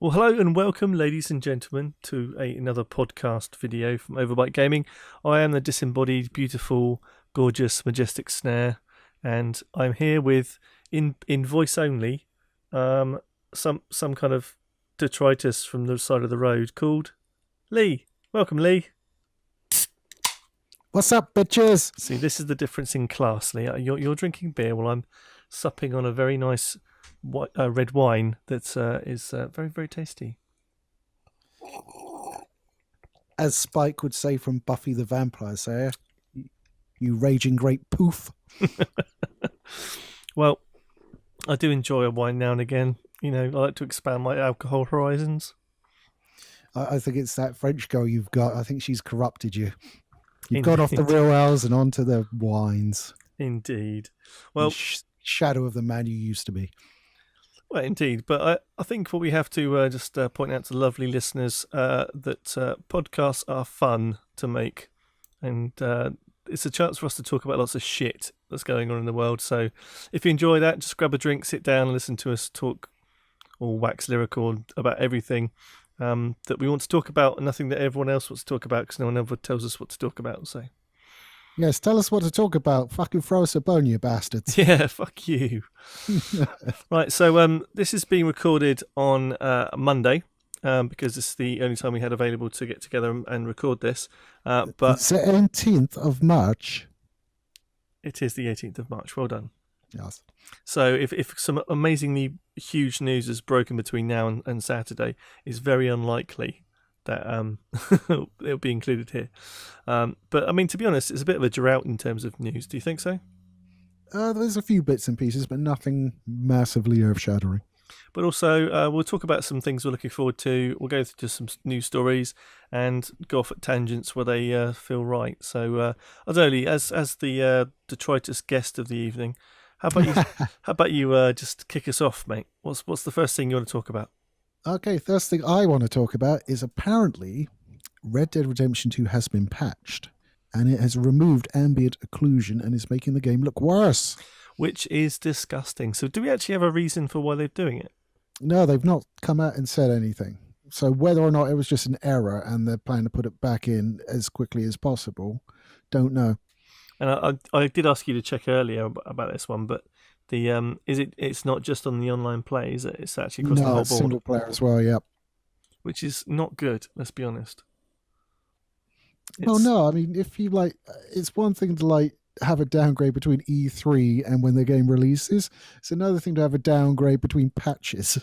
Well, hello and welcome, ladies and gentlemen, to another podcast video from Byte Gaming. I am the disembodied, beautiful, gorgeous, majestic Snare, and I'm here with, in voice only, some kind of detritus from the side of the road called Lee. Welcome, Lee. What's up, bitches? See, this is the difference in class, Lee. You're drinking beer while I'm supping on a very nice red wine that is very, very tasty. As Spike would say from Buffy the Vampire Slayer, you raging great poof. Well, I do enjoy a wine now and again. You know, I like to expand my alcohol horizons. I think it's that French girl you've got. I think she's corrupted you. You've Indeed. got off the real ales and onto the wines. Indeed. Well, shadow of the man you used to be. Well, indeed. But I think what we have to just point out to the lovely listeners that podcasts are fun to make. And it's a chance for us to talk about lots of shit that's going on in the world. So if you enjoy that, just grab a drink, sit down and listen to us talk all wax lyrical about everything that we want to talk about and nothing that everyone else wants to talk about because no one ever tells us what to talk about. So yes, tell us what to talk about. Fucking throw us a bone, you bastards. Yeah, fuck you. Right, so this is being recorded on Monday because this is the only time we had available to get together and record this. But it's the 18th of March. It is the 18th of March. Well done. Yes. So if some amazingly huge news is broken between now and Saturday, it's very unlikely that it'll be included here. But I mean, to be honest, it's a bit of a drought in terms of news. Do you think so? There's a few bits and pieces, but nothing massively earth-shattering. But also, we'll talk about some things we're looking forward to. We'll go through some news stories and go off at tangents where they feel right. So, I don't know, Lee, as the detritus guest of the evening, how about you just kick us off, mate? What's the first thing you want to talk about? Okay, first thing I want to talk about is apparently Red Dead Redemption 2 has been patched and it has removed ambient occlusion and is making the game look worse. Which is disgusting. So do we actually have a reason for why they're doing it? No, they've not come out and said anything. So whether or not it was just an error and they're planning to put it back in as quickly as possible, don't know. And I did ask you to check earlier about this one, but the it's not just on the online play, is it? It's actually across the whole board. Single player as well, yeah. Which is not good, let's be honest. Well, no, I mean, if you it's one thing to have a downgrade between E3 and when the game releases. It's another thing to have a downgrade between patches.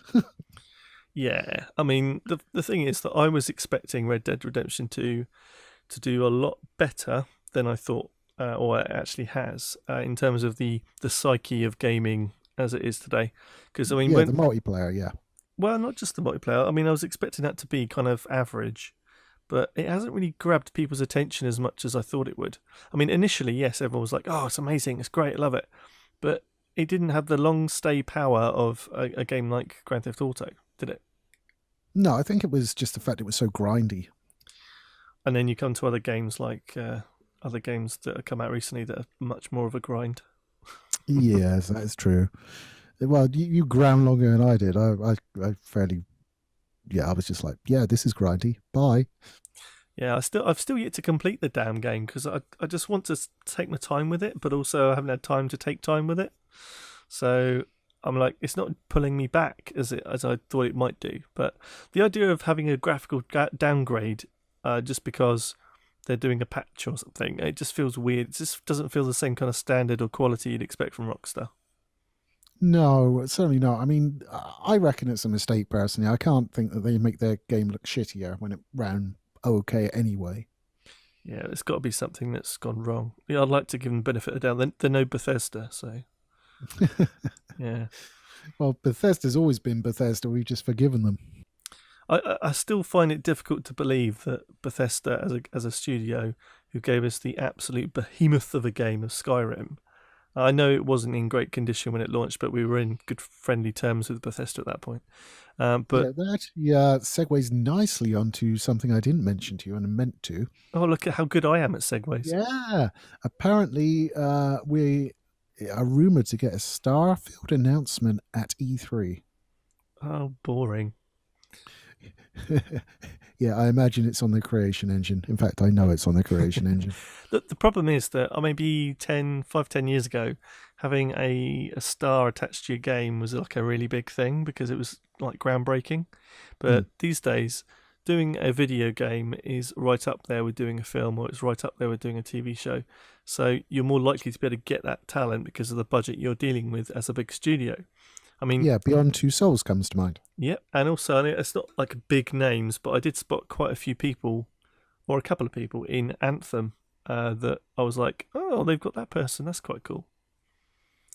Yeah, I mean, the thing is that I was expecting Red Dead Redemption 2 to do a lot better than I thought, or it actually has, in terms of the psyche of gaming as it is today. Because I mean, the multiplayer, yeah. Well, not just the multiplayer. I mean, I was expecting that to be kind of average, but it hasn't really grabbed people's attention as much as I thought it would. I mean, initially, yes, everyone was like, "Oh, it's amazing, it's great, I love it," but it didn't have the long stay power of a game like Grand Theft Auto, did it? No, I think it was just the fact it was so grindy. And then you come to other games like other games that have come out recently that are much more of a grind. Yes, that is true. Well, you ground longer than I did. I fairly, I was just like, yeah, this is grindy. Bye. Yeah, I've still yet to complete the damn game because I just want to take my time with it, but also I haven't had time to take time with it. So I'm like, it's not pulling me back as I thought it might do. But the idea of having a graphical downgrade just because they're doing a patch or something, it just feels weird. It just doesn't feel the same kind of standard or quality you'd expect from Rockstar. No, certainly not. I mean, I reckon it's a mistake personally. I can't think that they make their game look shittier when it ran okay anyway. Yeah, it's got to be something that's gone wrong. Yeah, I'd like to give them benefit of the doubt. They're no Bethesda, so yeah. Well, Bethesda's always been Bethesda. We've just forgiven them. I still find it difficult to believe that Bethesda, as a studio who gave us the absolute behemoth of a game of Skyrim. I know it wasn't in great condition when it launched, but we were in good friendly terms with Bethesda at that point. But that actually segues nicely onto something I didn't mention to you and I meant to. Oh, look at how good I am at segues. Yeah. Apparently, we are rumoured to get a Starfield announcement at E3. Oh, boring. Yeah, I imagine it's on the Creation Engine. In fact, I know it's on the Creation Engine. The problem is that maybe 10 years ago, having a star attached to your game was like a really big thing because it was like groundbreaking. But Mm. these days, doing a video game is right up there with doing a film, or it's right up there with doing a TV show. So you're more likely to be able to get that talent because of the budget you're dealing with as a big studio. I mean, Yeah, Beyond Two Souls comes to mind. yeah, and also it's not like big names, but I did spot quite a few people, or a couple of people in Anthem, that I was like, oh, they've got that person. That's quite cool.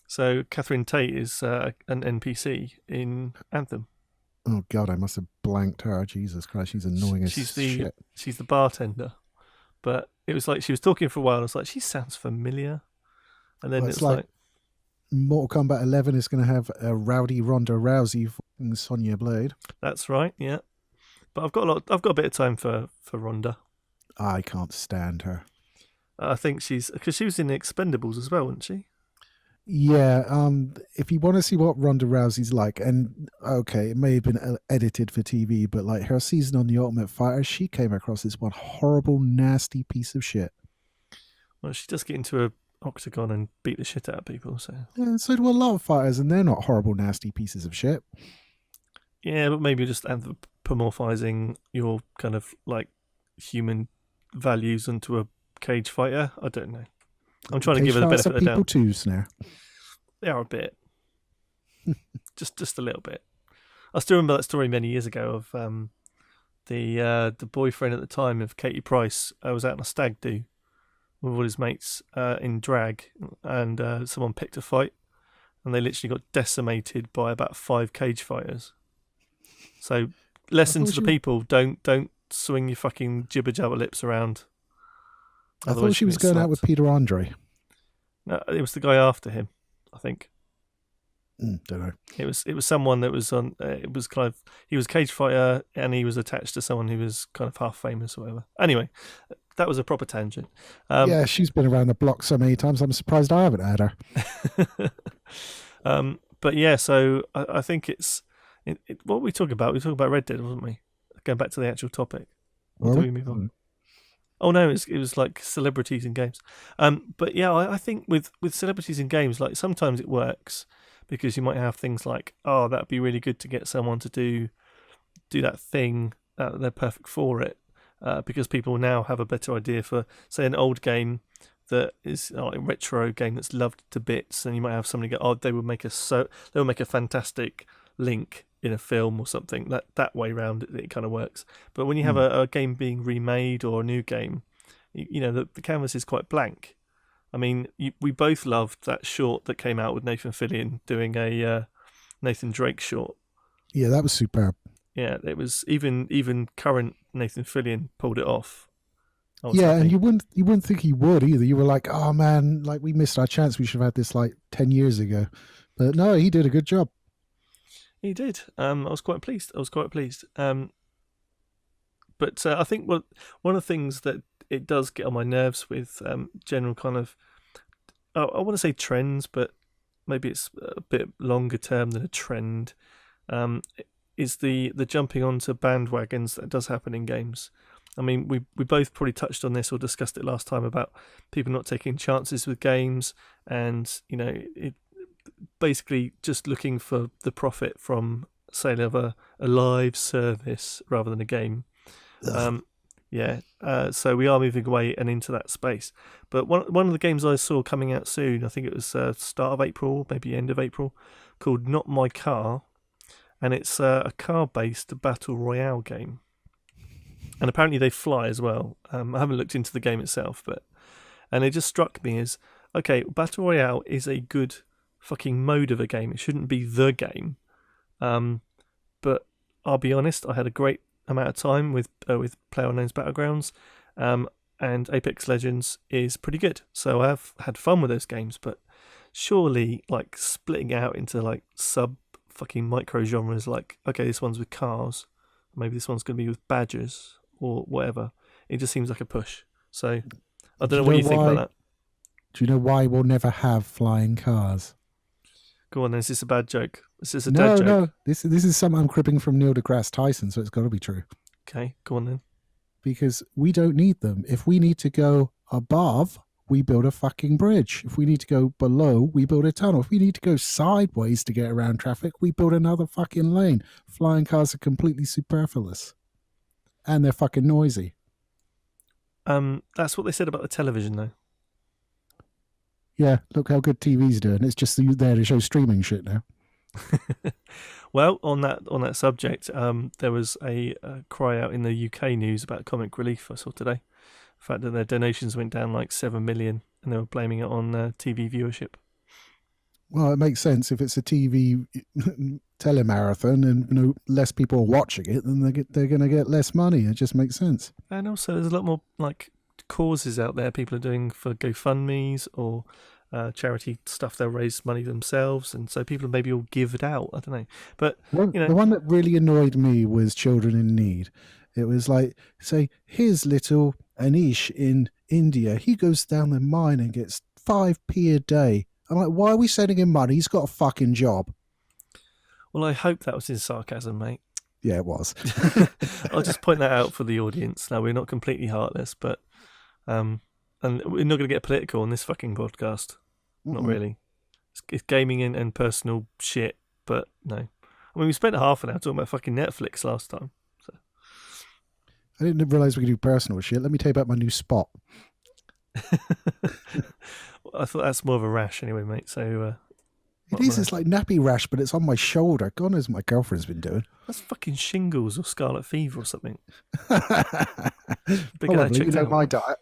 So Catherine Tate is an NPC in Anthem. Oh God, I must have blanked her. Jesus Christ, she's annoying as shit. She's the bartender, but it was like she was talking for a while. And I was like, she sounds familiar, and then Well, it's like Mortal Kombat 11 is going to have a rowdy Ronda Rousey fucking Sonya Blade. that's right, yeah. But I've got a bit of time for Rhonda. I can't stand her. I think because she was in the Expendables as well, wasn't she? Yeah, if you want to see what Ronda Rousey's like, and okay, it may have been edited for TV, but like her season on The Ultimate Fighter, she came across as one horrible, nasty piece of shit. Well, she does get into a octagon and beat the shit out of people. So Yeah, so do a lot of fighters, and they're not horrible, nasty pieces of shit. yeah, but maybe just anthropomorphizing your kind of like human values into a cage fighter. I don't know. I'm trying to give her the benefit of the doubt. People too, Snare. They are a bit, just a little bit. I still remember that story many years ago of the boyfriend at the time of Katie Price. I was out on a stag do with all his mates in drag, and someone picked a fight, and they literally got decimated by about 5 cage fighters. So, lesson to the people: don't swing your fucking jibber jabber lips around. I thought she was going out with Peter Andre. No, it was the guy after him, I think. Don't know. It was someone that was on. It was kind of he was a cage fighter, and he was attached to someone who was kind of half famous or whatever. Anyway, that was a proper tangent. Yeah, she's been around the block so many times. I'm surprised I haven't had her. But yeah, so I think it's what were we talking about? We were talking about Red Dead, wasn't we? Going back to the actual topic. Or do we move on? Oh no, it was like celebrities in games. But yeah, I think with celebrities in games, like sometimes it works because you might have things like, oh, that'd be really good to get someone to do that thing. They're perfect for it because people now have a better idea for, say, an old game that is a retro game that's loved to bits, and you might have somebody go, oh, they would make a fantastic Link in a film or something. That way round it kind of works. But when you have a game being remade or a new game, you know the canvas is quite blank. I mean, we both loved that short that came out with Nathan Fillion doing a Nathan Drake short. Yeah, that was superb. Yeah, it was even current Nathan Fillion pulled it off. Yeah, happy. And you wouldn't think he would either. You were like, oh man, like we missed our chance. We should have had this like 10 years ago. But no, he did a good job. He did. I was quite pleased. But I think one of the things that it does get on my nerves with general kind of, I want to say trends, but maybe it's a bit longer term than a trend, is the jumping onto bandwagons that does happen in games. I mean, we both probably touched on this or discussed it last time about people not taking chances with games, and it basically just looking for the profit from sale of a live service rather than a game. So we are moving away and into that space. But one of the games I saw coming out soon, I think it was start of April, maybe end of April, called Not My Car, and it's a car-based battle royale game. And apparently they fly as well. I haven't looked into the game itself, and it just struck me as, okay, battle royale is a good fucking mode of a game. It shouldn't be the game. But I'll be honest, I had a great amount of time with PlayerUnknown's Battlegrounds, and Apex Legends is pretty good. So I have had fun with those games, but surely like splitting out into like sub fucking micro genres, like, okay, this one's with cars, maybe this one's going to be with badgers or whatever. It just seems like a push. So I don't know what you think about that. Do you know why we'll never have flying cars? Go on, then. Is this a bad joke? Is this a dad No, joke? no. This is something I'm cribbing from Neil deGrasse Tyson, so it's got to be true. Okay, go on then. Because we don't need them. If we need to go above, we build a fucking bridge. If we need to go below, we build a tunnel. If we need to go sideways to get around traffic, we build another fucking lane. Flying cars are completely superfluous. And they're fucking noisy. That's what they said about the television, though. Yeah, look how good TV's doing. It's just there to show streaming shit now. Well, on that subject, there was a cry out in the UK news about Comic Relief I saw today. The fact that their donations went down like 7 million, and they were blaming it on TV viewership. Well, it makes sense if it's a TV telemarathon and less people are watching it, then they're going to get less money. It just makes sense. And also, there's a lot more like causes out there people are doing for GoFundMe's or charity stuff. They'll raise money themselves, and so people maybe will give it out. I don't know, but the one that really annoyed me was Children in Need. It was like, say, here's little Anish in India. He goes down the mine and gets 5p a day. I'm like, why are we sending him money? He's got a fucking job. Well, I hope that was in sarcasm, mate. Yeah, it was. I'll just point that out for the audience. Now, we're not completely heartless, but and we're not going to get political on this fucking podcast. Not really. It's gaming and personal shit, but no. I mean, we spent half an hour talking about fucking Netflix last time. So. I didn't realise we could do personal shit. Let me tell you about my new spot. I thought that's more of a rash anyway, mate. So it is. It's like nappy rash, but it's on my shoulder. God knows what my girlfriend's been doing. That's fucking shingles or scarlet fever or something. Probably, you know my diet.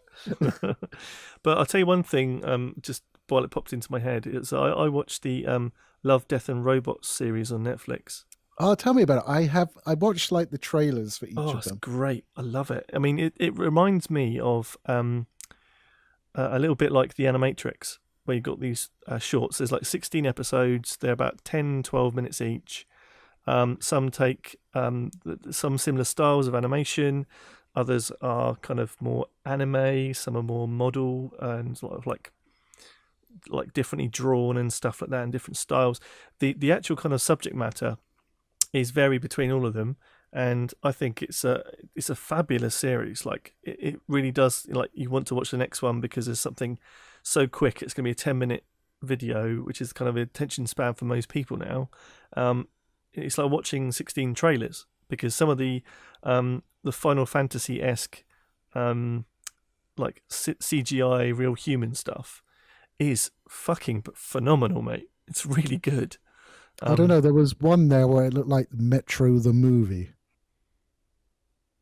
But I'll tell you one thing, just while it popped into my head, is I watched the Love, Death and Robots series on Netflix. Oh, tell me about it. I watched like the trailers for each of them. Oh, it's great. I love it. I mean, it reminds me of a little bit like the Animatrix, where you've got these shorts. There's like 16 episodes. They're about 10, 12 minutes each. Some take some similar styles of animation. Others are kind of more anime. Some are more model and sort of like differently drawn and stuff like that, and different styles. The actual kind of subject matter is vary between all of them, and I think it's a fabulous series. Like it really does. Like you want to watch the next one because there's something so quick. It's going to be a 10-minute video, which is kind of an attention span for most people now. It's like watching 16 trailers, because some of the Final Fantasy-esque like CGI real human stuff is fucking phenomenal, mate. It's really good. I don't know. There was one there where it looked like Metro the movie,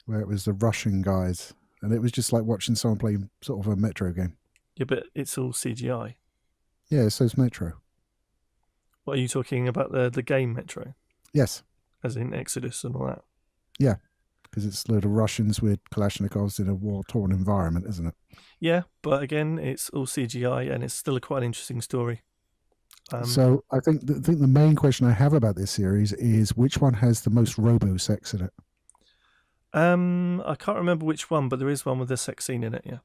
where it was the Russian guys, and it was just like watching someone play sort of a Metro game. Yeah, but it's all CGI. Yeah, so it's Metro. What are you talking about? The game Metro? Yes. As in Exodus and all that? Yeah, because it's a load of Russians with Kalashnikovs in a war-torn environment, isn't it? Yeah, but again, it's all CGI, and it's still quite an interesting story. So I think the main question I have about this series is which one has the most robo-sex in it? I can't remember which one, but there is one with a sex scene in it, yeah.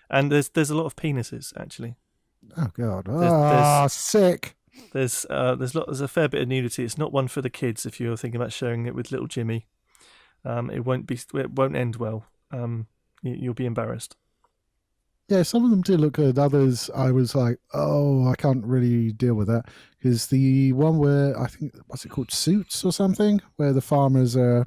And there's a lot of penises, actually. Oh God! Sick. There's a fair bit of nudity. It's not one for the kids if you're thinking about sharing it with little Jimmy. It won't end well. You'll be embarrassed. Yeah, some of them did look good. Others, I was like, oh, I can't really deal with that. Because the one where, I think, what's it called, Suits or something? Where the farmers are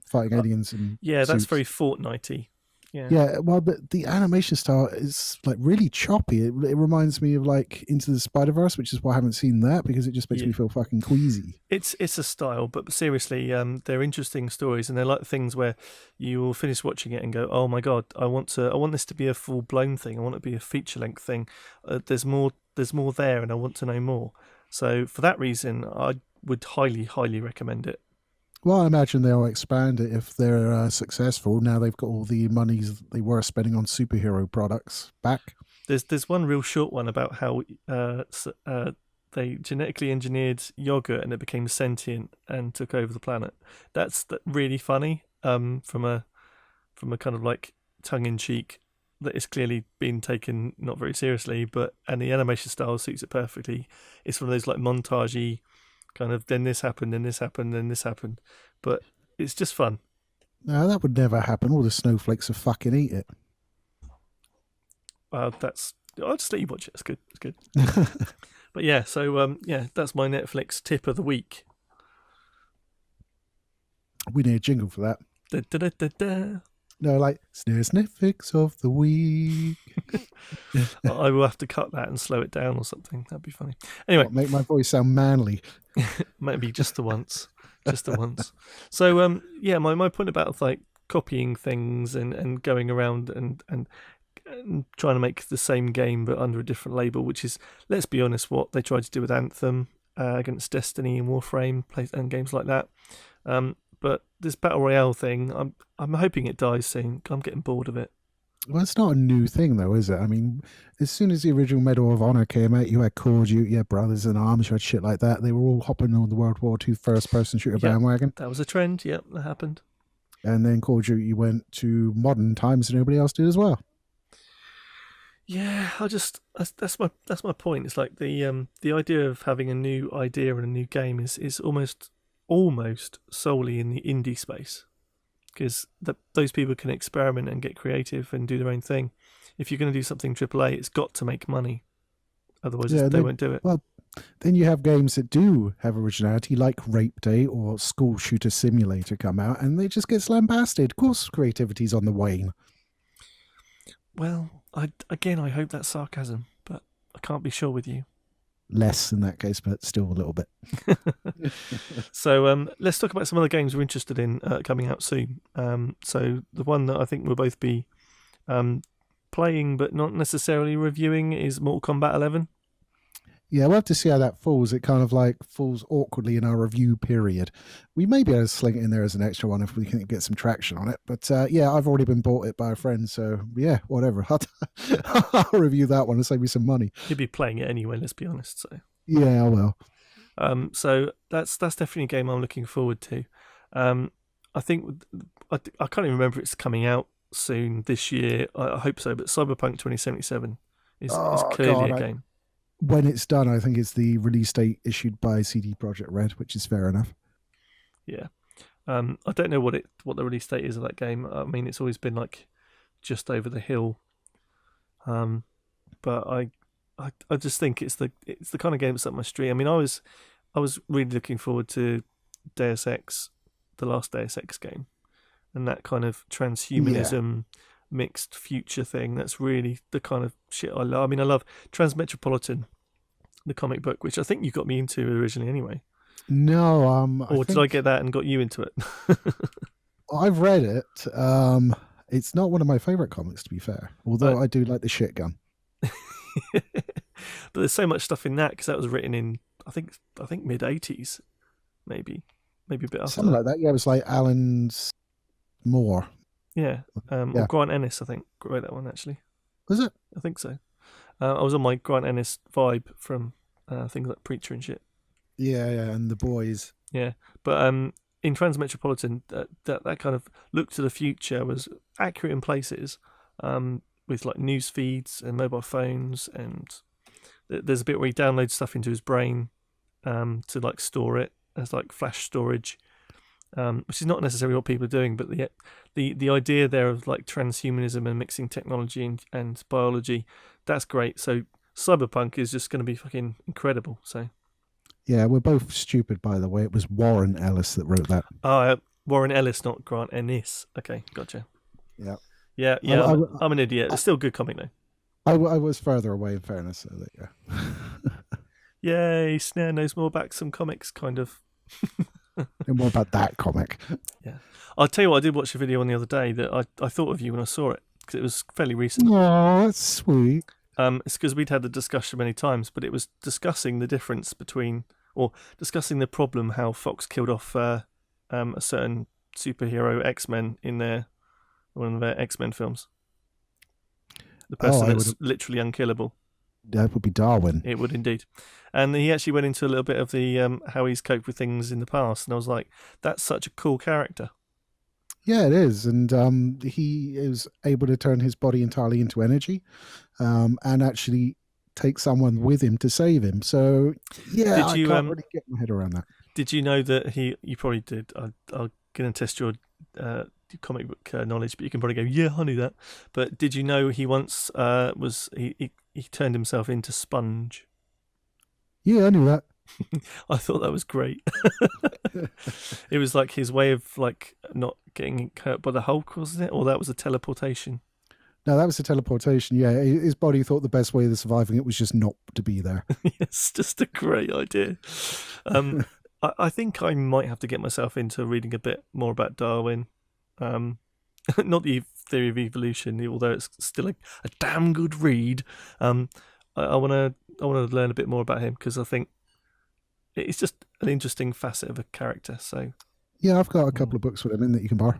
fighting aliens. And yeah, that's suits. very Fortnite-y. Yeah, well, but the animation style is like really choppy. It reminds me of like Into the Spider-Verse, which is why I haven't seen that, because it just makes me feel fucking queasy. It's a style, but seriously, they're interesting stories, and they're like things where you will finish watching it and go, "Oh my god, I want this to be a full blown thing. I want it to be a feature length thing. There's more there, and I want to know more." So for that reason, I would highly recommend it. Well, I imagine they'll expand it if they're successful. Now they've got all the monies they were spending on superhero products back. There's one real short one about how they genetically engineered yogurt and it became sentient and took over the planet. That's really funny. From a kind of like tongue-in-cheek that is clearly being taken not very seriously, and the animation style suits it perfectly. It's one of those like montagey kind of then this happened, then this happened, then this happened, but it's just fun. No, that would never happen. All the snowflakes would fucking eat it. I'll just let you watch it. It's good. It's good. But yeah, so that's my Netflix tip of the week. We need a jingle for that. Da, da, da, da, da. No, like Snare's Netflix of the week. I will have to cut that and slow it down or something. That'd be funny. Anyway, What, make my voice sound manly. maybe just the once. So my point about like copying things and going around and trying to make the same game but under a different label, which is, let's be honest, what they tried to do with Anthem against Destiny and Warframe and games like that. But this battle royale thing, I'm hoping it dies soon. I'm getting bored of it. Well, it's not a new thing, though, is it? I mean, as soon as the original Medal of Honor came out, you had Call of Duty, you had Brothers in Arms, you had shit like that. They were all hopping on the World War II first-person shooter bandwagon. That was a trend. Yep, that happened. And then Call of Duty went to modern times, and nobody else did as well. Yeah, that's my point. It's like the idea of having a new idea and a new game is almost solely in the indie space, because those people can experiment and get creative and do their own thing. If you're going to do something AAA, it's got to make money. Otherwise, they won't do it. Well, then you have games that do have originality, like Rape Day or School Shooter Simulator come out, and they just get lambasted. Of course, creativity's on the wane. Well, I hope that's sarcasm, but I can't be sure with you. Less in that case, but still a little bit. So let's talk about some other games we're interested in coming out soon. So the one that I think we'll both be playing but not necessarily reviewing is Mortal Kombat 11. Yeah, we'll have to see how that falls. It kind of like falls awkwardly in our review period. We may be able to sling it in there as an extra one if we can get some traction on it. But I've already been bought it by a friend, so yeah, whatever. I'll review that one and save me some money. You'll be playing it anyway, let's be honest. So yeah, I will. So that's definitely a game I'm looking forward to. I think I can't even remember if it's coming out soon this year. I hope so. But Cyberpunk 2077 is clearly a game. When it's done, I think it's the release date issued by CD Projekt Red, which is fair enough. Yeah. I don't know what the release date is of that game. I mean, it's always been like just over the hill. But I just think it's the kind of game that's up my street. I mean, I was really looking forward to Deus Ex, the last Deus Ex game, and that kind of transhumanism mixed future thing. That's really the kind of shit I love. I mean, I love Transmetropolitan, the comic book, which I think you got me into originally anyway. No, did I get that and got you into it? I've read it. It's not one of my favorite comics, to be fair. Although I do like the shit gun. But there's so much stuff in that because that was written in I think mid 80s, maybe a bit after. Something like that. Yeah, it was like Alan Moore. Yeah, or Grant Ennis, I think, wrote that one actually. Was it? I think so. I was on my Grant Ennis vibe from things like Preacher and shit. Yeah, and The Boys. Yeah, but in Transmetropolitan, that kind of look to the future was accurate in places, with like news feeds and mobile phones, and there's a bit where he downloads stuff into his brain to like store it as like flash storage. Which is not necessarily what people are doing, but the idea there of like transhumanism and mixing technology and biology, that's great. So Cyberpunk is just going to be fucking incredible. So yeah, we're both stupid, by the way. It was Warren Ellis that wrote that. Warren Ellis, not Grant Ennis. Okay, gotcha. Yeah. I'm an idiot. It's still a good comic though. I was further away, in fairness. So that, Yay, Snare knows more about some comics, kind of. And more about that comic. Yeah, I'll tell you what. I did watch a video on the other day that I thought of you when I saw it because it was fairly recent. Oh, that's sweet. It's because we'd had the discussion many times, but it was discussing the difference between, or discussing the problem how Fox killed off a certain superhero X-Men in one of their X-Men films. The person that's literally unkillable. That would be Darwin. It would indeed. And he actually went into a little bit of the how he's coped with things in the past, and I was like, that's such a cool character. Yeah, it is, and he is able to turn his body entirely into energy, and actually take someone with him to save him. So, yeah, Did I you can't really get my head around that. did you know that he? You probably did. I'm going to test your comic book knowledge, but you can probably go, yeah, I knew that. But did you know he once he turned himself into Sponge? Yeah, I knew that. I thought that was great. It was like his way of like not getting hurt by the Hulk, wasn't it? Or that was a teleportation. No, that was a teleportation. Yeah, his body thought the best way of surviving it was just not to be there. It's just a great idea. Um, I think I might have to get myself into reading a bit more about Darwin. Um, not the theory of evolution, although it's still a damn good read. I want to learn a bit more about him because I think it's just an interesting facet of a character. So Yeah, I've got a couple of books with him in that you can borrow.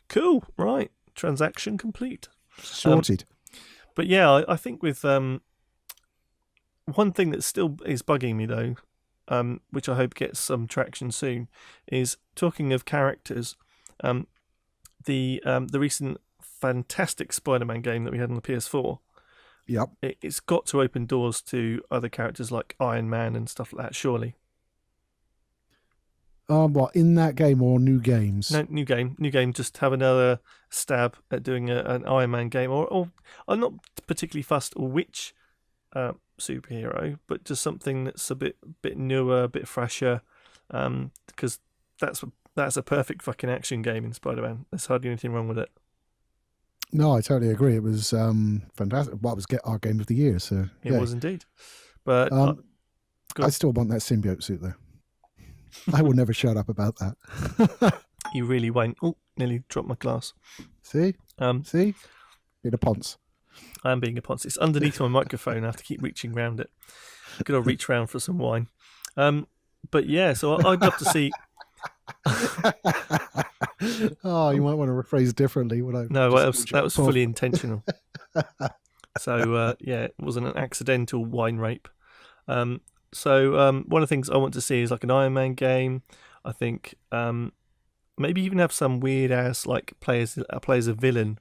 cool, right? Transaction complete. Sorted. But yeah, I think with one thing that still is bugging me though, which I hope gets some traction soon, is talking of characters. The recent fantastic Spider-Man game that we had on the PS4. Yep. It's got to open doors to other characters like Iron Man and stuff like that. Surely, What, in that game or new games? no, new game. Just have another stab at doing an Iron Man game, or I'm not particularly fussed which superhero, but just something that's a bit newer, a bit fresher, because that's a perfect fucking action game in Spider-Man. There's hardly anything wrong with it. No, I totally agree. It was fantastic. Well, it was our game of the year. So It was indeed. But I still want that symbiote suit though. I will never shut up about that. You really won't. Oh, nearly dropped my glass. See, see, being a ponce. I am being a ponce. It's underneath my microphone. I have to keep reaching around it. I've got to reach around for some wine. But yeah, so I'd love to see. Oh, you might want to rephrase differently. No, that was fully intentional. So yeah, it wasn't an accidental wine rape. So one of the things I want to see is like an Iron Man game. I think maybe even have some weird ass like play as a villain.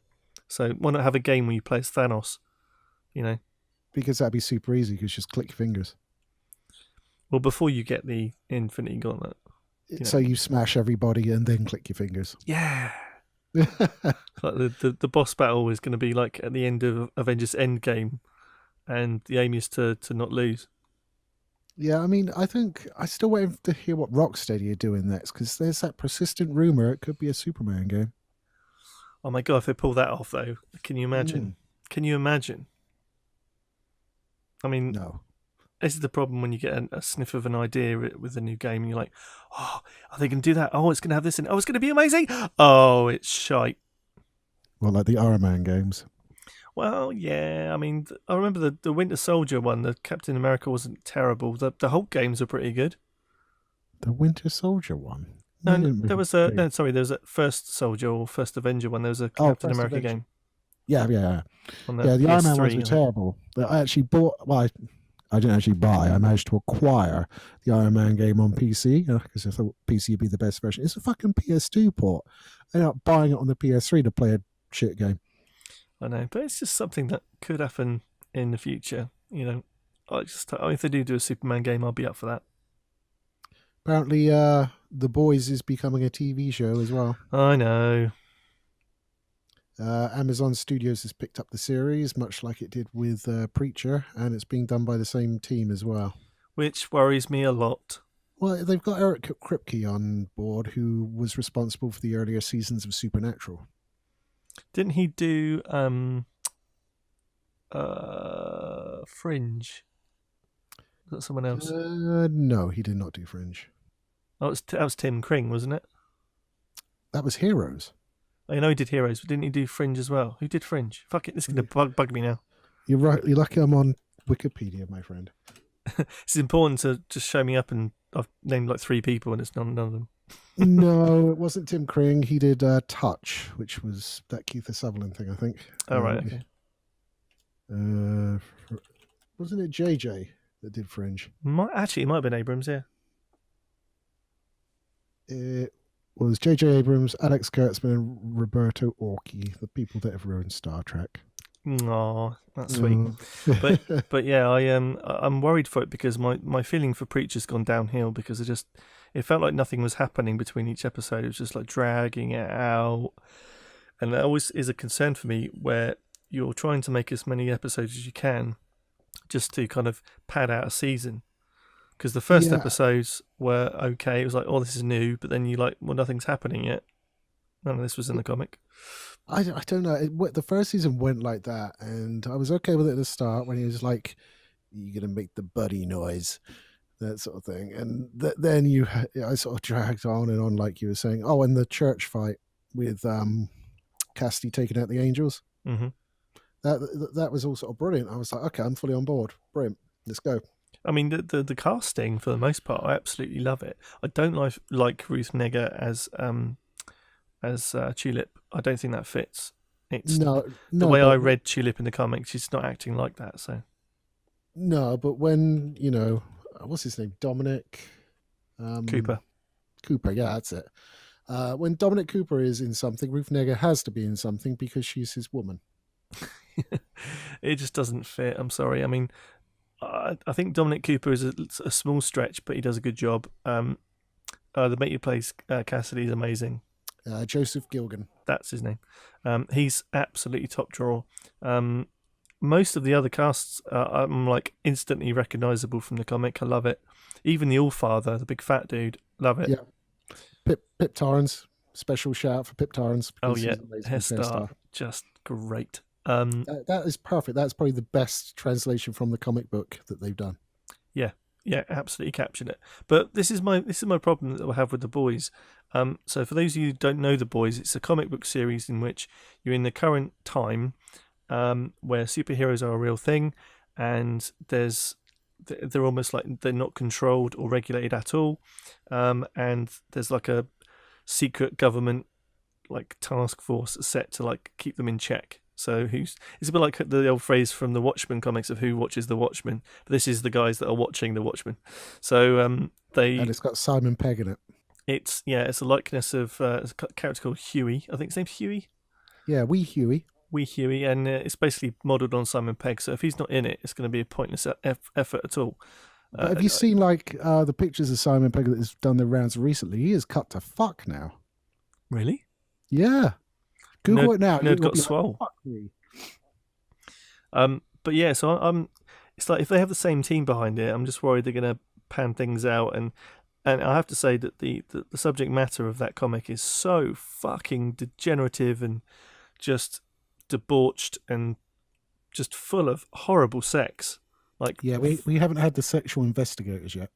So why not have a game where you play as Thanos? You know, because that'd be super easy. Because just click your fingers. well, before you get the Infinity Gauntlet. So you smash everybody and then click your fingers. Yeah. Like the boss battle is going to be like at the end of Avengers Endgame, and the aim is to not lose. Yeah, I mean, I think I still waiting to hear what Rocksteady are doing next because there's that persistent rumor it could be a Superman game. Oh my god, if they pull that off though, can you imagine? Can you imagine? I mean, no. This is the problem when you get a sniff of an idea with a new game and you're like, oh, are they going to do that? Oh, it's going to have this in. Oh, it's going to be amazing. Oh, it's shite. Well, like the Iron Man games. Well, yeah. I mean, I remember the Winter Soldier one. The Captain America wasn't terrible. The Hulk games are pretty good. The Winter Soldier one. No, there was a there was a First Soldier or First Avenger one. There was a Captain America game. Yeah. The the Iron Man ones were terrible. I actually bought. Well, I didn't actually buy. I managed to acquire the Iron Man game on PC because I thought PC would be the best version. It's a fucking PS2 port. I ended up buying it on the PS3 to play a shit game. I know, but it's just something that could happen in the future. You know, if they do a Superman game, I'll be up for that. Apparently, The Boys is becoming a TV show as well. I know. Amazon Studios has picked up the series, much like it did with Preacher, and it's being done by the same team as well. Which worries me a lot. Well, they've got Eric Kripke on board, who was responsible for the earlier seasons of Supernatural. Didn't he do Fringe? Was that someone else? No, he did not do Fringe. Oh, that was Tim Kring, wasn't it? That was Heroes. I know he did Heroes, but didn't he do Fringe as well? Who did Fringe? Fuck it, this is going to bug me now. You're right. You're lucky I'm on Wikipedia, my friend. It's important to just show me up, and I've named like 3 people, and it's none of them. No, it wasn't Tim Kring. He did Touch, which was that Keith Sutherland thing, I think. Oh, right, okay. Wasn't it JJ that did Fringe? Actually, it might have been Abrams, yeah. was J.J. Abrams, Alex Kurtzman, and Roberto Orci, the people that have ruined Star Trek. Aw, that's sweet. Mm. But yeah, I'm worried for it because my feeling for Preacher's gone downhill because it felt like nothing was happening between each episode. It was just like dragging it out, and that always is a concern for me where you're trying to make as many episodes as you can just to kind of pad out a season. Because the first Yeah, episodes were okay. It was like, oh, this is new, but then you like, well, nothing's happening yet. None of this was in the comic. I don't know. The first season went like that, and I was okay with it at the start when he was like, "You're gonna make the buddy noise," that sort of thing, and then I sort of dragged on and on, like you were saying. Oh, and the church fight with Cassidy taking out the angels. Mm-hmm. That was all sort of brilliant. I was like, okay, I'm fully on board. Brilliant. Let's go. I mean, the casting for the most part, I absolutely love it. I don't like Ruth Negga as Tulip. I don't think that fits. It's No, the no, way I but read Tulip in the comics. She's not acting like that. So no, but when what's his name, Dominic Cooper. Cooper, yeah, that's it. When Dominic Cooper is in something, Ruth Negga has to be in something because she's his woman. It just doesn't fit. I'm sorry. I mean, I think Dominic Cooper is a small stretch, but he does a good job. The mate who plays Cassidy is amazing. Joseph Gilgan. That's his name. He's absolutely top drawer. Most of the other casts, I'm like instantly recognizable from the comic. I love it. Even the Allfather, the big fat dude, love it. Yeah. Pip Torrens. Special shout out for Pip Torrens. Oh yeah, hair just great. That is perfect. That's probably the best translation from the comic book that they've done. Yeah, absolutely captured it. But this is my problem that I have with The Boys. So for those of you who don't know The Boys, it's a comic book series in which you're in the current time where superheroes are a real thing, and they're almost like they're not controlled or regulated at all, and there's like a secret government like task force set to like keep them in check. So it's a bit like the old phrase from the Watchmen comics of who watches the Watchmen. But this is the guys that are watching the Watchmen. So and it's got Simon Pegg in it. It's a likeness of a character called Huey. I think his name's Huey. Yeah, Wee Huey. Wee Huey, and it's basically modelled on Simon Pegg. So if he's not in it, it's going to be a pointless effort at all. But have you seen like the pictures of Simon Pegg that has done the rounds recently? He is cut to fuck now. Really? Yeah. Google it now. Nerd got swole. But yeah, so it's like if they have the same team behind it, I'm just worried they're going to pan things out, and I have to say that the subject matter of that comic is so fucking degenerative and just debauched and just full of horrible sex. Like, yeah, we haven't had the sexual investigators yet.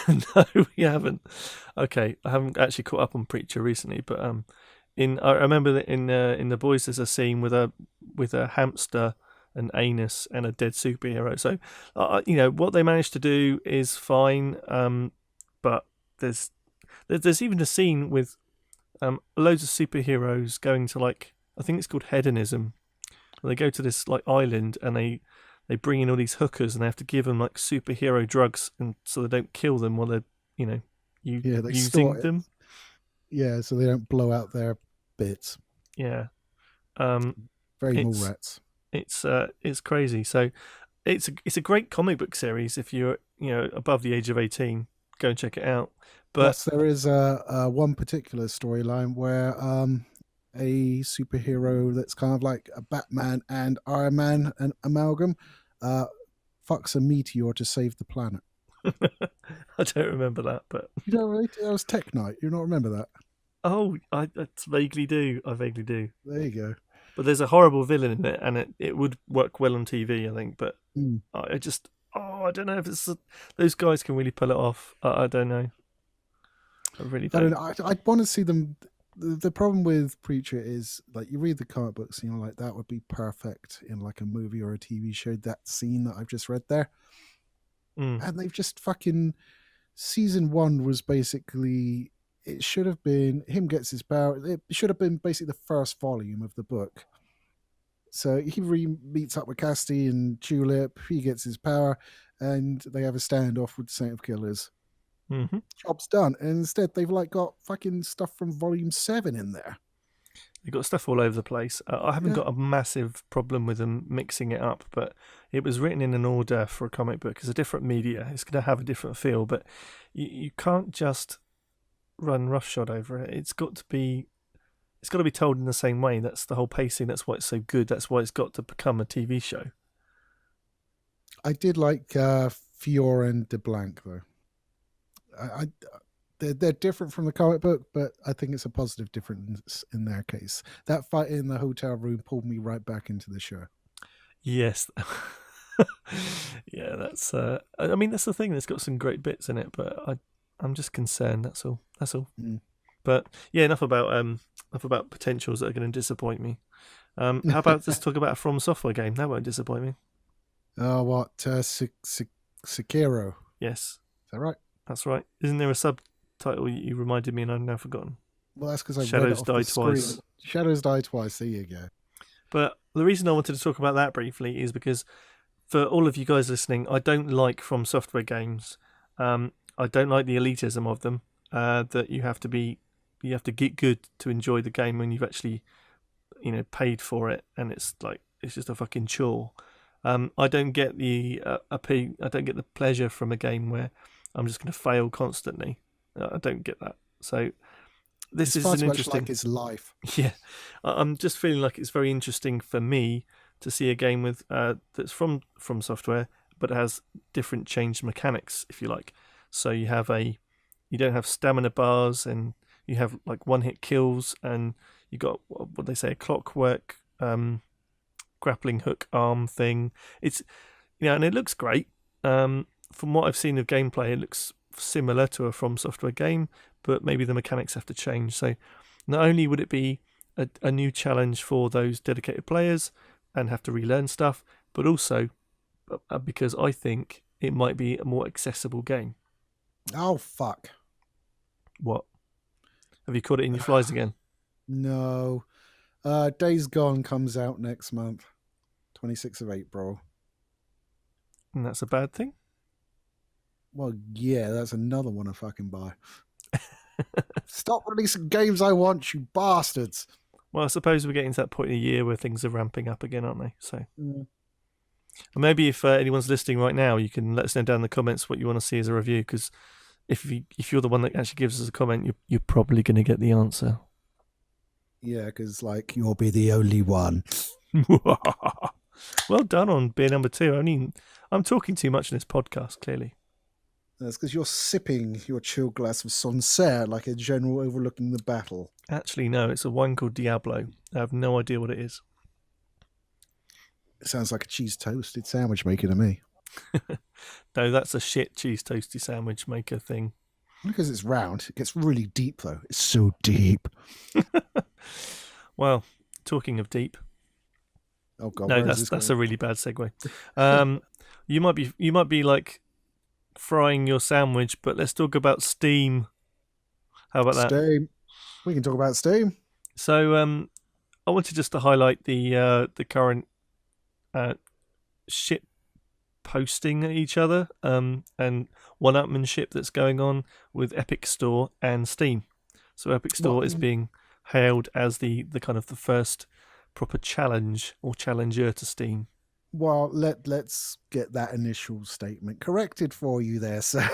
No, we haven't. Okay, I haven't actually caught up on Preacher recently, but I remember that in The Boys there's a scene with a hamster, an anus, and a dead superhero. So what they managed to do is fine. But there's even a scene with loads of superheroes going to like, I think it's called hedonism. They go to this like island and they bring in all these hookers and they have to give them like superhero drugs and so they don't kill them while they're using them. Yeah, so they don't blow out their bits. Yeah. Very mole rats. It's crazy. So it's a great comic book series if you're above the age of 18. Go and check it out. But plus, there is one particular storyline where a superhero that's kind of like a Batman and Iron Man an amalgam fucks a meteor to save the planet. I don't remember that, but you don't really. That was Tech Night. You don't remember that? Oh, I vaguely do. There you go. But there's a horrible villain in it, and it would work well on TV, I think. But I don't know if those guys can really pull it off. I don't know. I really don't. I'd want to see them. The problem with Preacher is like you read the comic books and you're like that would be perfect in like a movie or a TV show. That scene that I've just read there, and they've just fucking season 1 was basically. It should have been him gets his power. It should have been basically the first volume of the book. So he meets up with Cassidy and Tulip. He gets his power, and they have a standoff with the Saint of Killers. Mm-hmm. Job's done. And instead, they've like got fucking stuff from Volume 7 in there. You've got stuff all over the place. I haven't Yeah. got a massive problem with them mixing it up, but it was written in an order for a comic book. It's a different media. It's going to have a different feel, but you can't just run roughshod over it. It's got to be told in the same way. That's the whole pacing. That's why it's so good. That's why it's got to become a TV show. I did like Fiore and de Blanc, though. I they're different from the comic book, but I think it's a positive difference in their case. That fight in the hotel room pulled me right back into the show. Yes. Yeah, that's. I mean, that's the thing. It's got some great bits in it, but I'm just concerned. That's all. That's all. Mm. But yeah, enough about potentials that are going to disappoint me. How about let's talk about a From Software game? That won't disappoint me. What? Sekiro. Yes, Is that right? that's right. Isn't there a subtitle you reminded me and I've now forgotten? Well, that's because I Shadows read it Die off the screen. Twice. Shadows Die Twice. There you go. But the reason I wanted to talk about that briefly is because for all of you guys listening, I don't like From Software games. I don't like the elitism of them. That you have to get good to enjoy the game when you've actually, paid for it, and it's just a fucking chore. I don't get the I don't get the pleasure from a game where I'm just going to fail constantly. I don't get that. So this It's is far an too much interesting. like his life. Yeah, I'm just feeling like it's very interesting for me to see a game with that's from software, but it has different changed mechanics, if you like. So you don't have stamina bars, and you have like one hit kills, and you got what they say a clockwork grappling hook arm thing. It's and it looks great. From what I've seen of gameplay, it looks similar to a From Software game, but maybe the mechanics have to change. So not only would it be a new challenge for those dedicated players and have to relearn stuff, but also because I think it might be a more accessible game. Oh fuck! What? Have you caught it in your flies again? No. Days Gone comes out next month, 26th of April. And that's a bad thing? Well, yeah, that's another one I fucking buy. Stop releasing games I want, you bastards. Well, I suppose we're getting to that point in the year where things are ramping up again, aren't they? So, maybe if anyone's listening right now, you can let us know down in the comments what you want to see as a review. Because if you're the one that actually gives us a comment, you're probably going to get the answer. Yeah, because you'll be the only one. Well done on beer number 2. I mean, I'm talking too much in this podcast, clearly. That's because you're sipping your chilled glass of Sancerre like a general overlooking the battle. Actually, no, it's a wine called Diablo. I have no idea what it is. It sounds like a cheese toasted sandwich maker to me. No, that's a shit cheese toasty sandwich maker thing. Because it's round. It gets really deep, though. It's so deep. Well, talking of deep. Oh god, no, that's a really bad segue. You might be like frying your sandwich, but let's talk about Steam. How about that? Steam. We can talk about Steam. So, I wanted just to highlight the current shit posting at each other and one-upmanship that's going on with Epic Store and Steam. So Epic Store is being hailed as the kind of the first proper challenge or challenger to Steam. Well, let's get that initial statement corrected for you there, sir.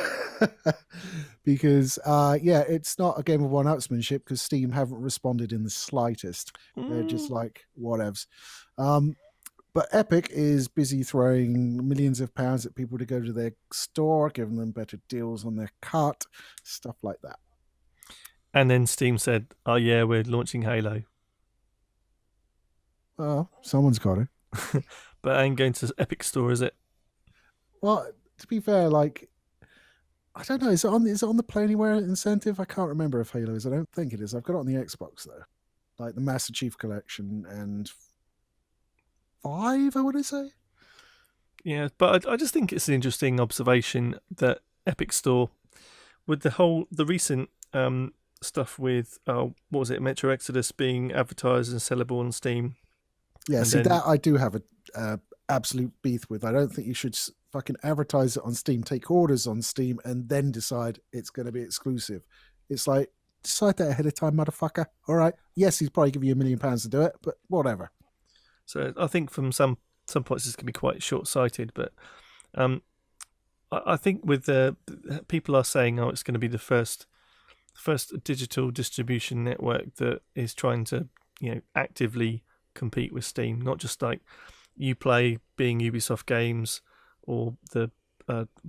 Because it's not a game of one-upsmanship because Steam haven't responded in the slightest. They're just like whatevs. But Epic is busy throwing millions of pounds at people to go to their store, giving them better deals on their cart, stuff like that. And then Steam said, "Oh yeah, we're launching Halo." Oh, someone's got it. But I ain't going to Epic Store, is it? Well, to be fair, I don't know. Is it on the Play Anywhere incentive? I can't remember if Halo is. I don't think it is. I've got it on the Xbox though, like the Master Chief Collection and 5. I want to say. Yeah, but I just think it's an interesting observation that Epic Store, with the recent stuff with what was it, Metro Exodus being advertised and sellable on Steam. Yeah, that I do have a absolute beef with. I don't think you should fucking advertise it on Steam, take orders on Steam, and then decide it's going to be exclusive. It's like, decide that ahead of time, motherfucker. All right. Yes, he's probably give you £1 million to do it, but whatever. So I think from some points this can be quite short-sighted, but I think with the people are saying, oh, it's going to be the first digital distribution network that is trying to, actively compete with Steam, not just like Uplay being Ubisoft games or the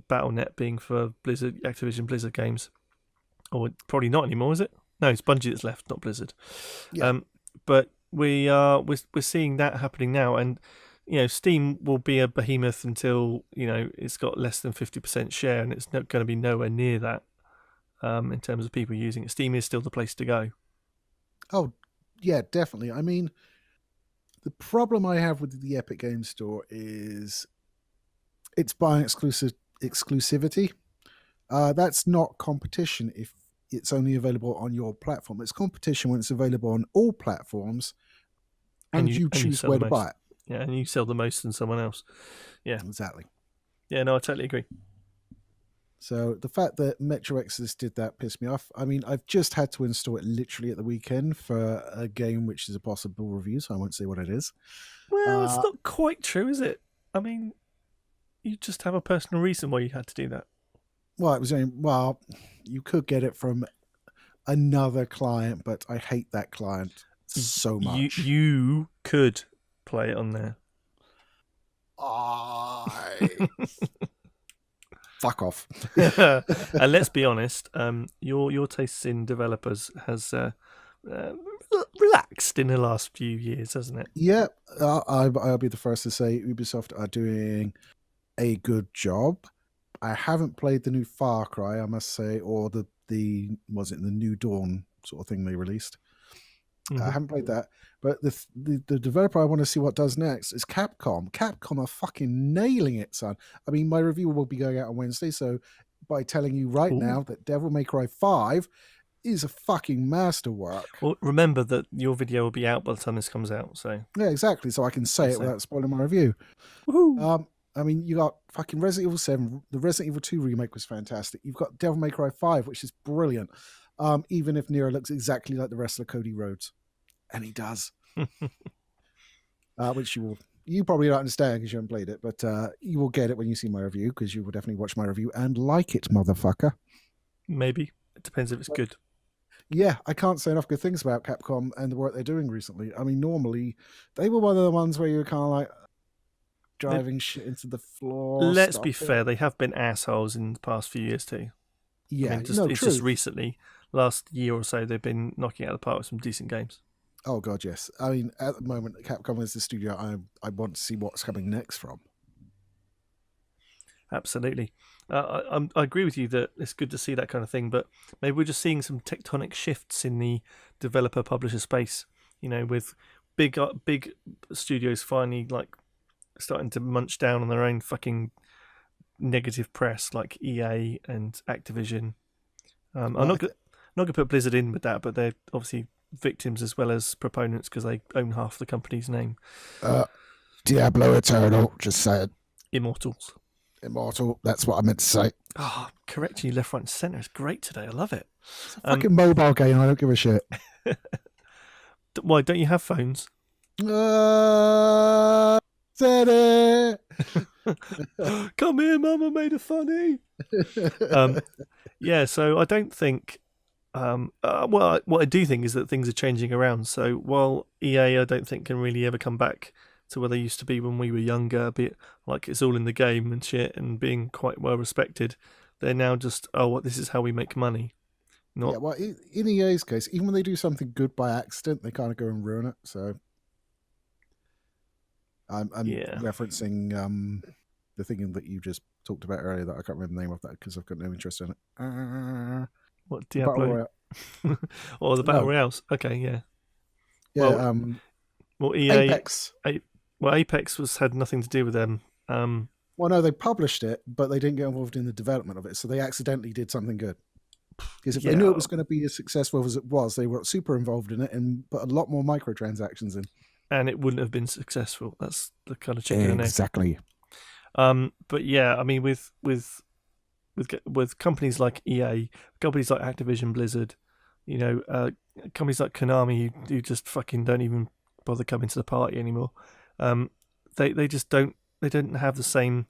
Battle.net being for Activision Blizzard games. Or probably not anymore, is it? No, it's Bungie that's left, not Blizzard. Yeah. But we're seeing that happening now, and Steam will be a behemoth until it's got less than 50% share, and it's not going to be nowhere near that in terms of people using it. Steam is still the place to go. Oh, yeah, definitely. I mean, the problem I have with the Epic Games Store is it's buying exclusivity. That's not competition if it's only available on your platform. It's competition when it's available on all platforms, and you choose where to buy it. Yeah, and you sell the most than someone else. Yeah, exactly. Yeah, no, I totally agree. So the fact that Metro Exodus did that pissed me off. I mean, I've just had to install it literally at the weekend for a game which is a possible review, so I won't say what it is. Well, it's not quite true, is it? I mean, you just have a personal reason why you had to do that. Well, you could get it from another client, but I hate that client so much. You could play it on there. Fuck off. And let's be honest, your tastes in developers has relaxed in the last few years, hasn't it? Yeah, I'll be the first to say Ubisoft are doing a good job. I haven't played the new Far Cry, I must say, or the was it the New Dawn sort of thing they released. Mm-hmm. I haven't played that, but the developer I want to see what does next is Capcom. Capcom are fucking nailing it, son. I mean, my review will be going out on Wednesday, so by telling you right now that Devil May Cry 5 is a fucking masterwork. Well, remember that your video will be out by the time this comes out, so yeah, exactly. So I can say it without spoiling my review. Woohoo! I mean, you got fucking Resident Evil 7. The Resident Evil 2 remake was fantastic. You've got Devil May Cry 5, which is brilliant. Even if Nero looks exactly like the wrestler Cody Rhodes. And he does. Which you probably don't understand because you haven't played it, but you will get it when you see my review, because you will definitely watch my review and like it, motherfucker. Maybe. It depends if it's good. Yeah, I can't say enough good things about Capcom and the work they're doing recently. I mean, normally, they were one of the ones where you were kind of like, driving shit into the floor. Let's be fair, they have been assholes in the past few years too. Yeah, I mean, just recently, last year or so, they've been knocking out of the park with some decent games. Oh god, yes. I mean, at the moment, Capcom is the studio I want to see what's coming next from. Absolutely. I agree with you that it's good to see that kind of thing, but maybe we're just seeing some tectonic shifts in the developer-publisher space, with big studios finally starting to munch down on their own fucking negative press, like EA and Activision. I'm not gonna put Blizzard in with that, but they're obviously victims as well as proponents because they own half the company's name. Diablo Eternal, just saying. Immortal, that's what I meant to say. Oh, correcting you left, right and centre is great today. I love it. It's a fucking mobile game, I don't give a shit. Why, don't you have phones? Said it. Come here, Mama made it funny. Yeah, so I don't think. What I do think is that things are changing around. So while EA, I don't think can really ever come back to where they used to be when we were younger, a bit like it's all in the game and shit, and being quite well respected. They're now just, this is how we make money. Yeah, well, in EA's case, even when they do something good by accident, they kind of go and ruin it. So I'm referencing the thing that you just talked about earlier that I can't remember the name of that because I've got no interest in it. What, Diablo? Or the Battle Royales? Okay, yeah. Yeah. Well, EA, Apex. Apex had nothing to do with them. Well, no, they published it, but they didn't get involved in the development of it, so they accidentally did something good. Because if they knew it was going to be as successful as it was, they were super involved in it and put a lot more microtransactions in. And it wouldn't have been successful. That's the kind of chicken and egg. Exactly. But yeah, I mean, with companies like EA, companies like Activision Blizzard, companies like Konami who just fucking don't even bother coming to the party anymore. Um, they just don't have the same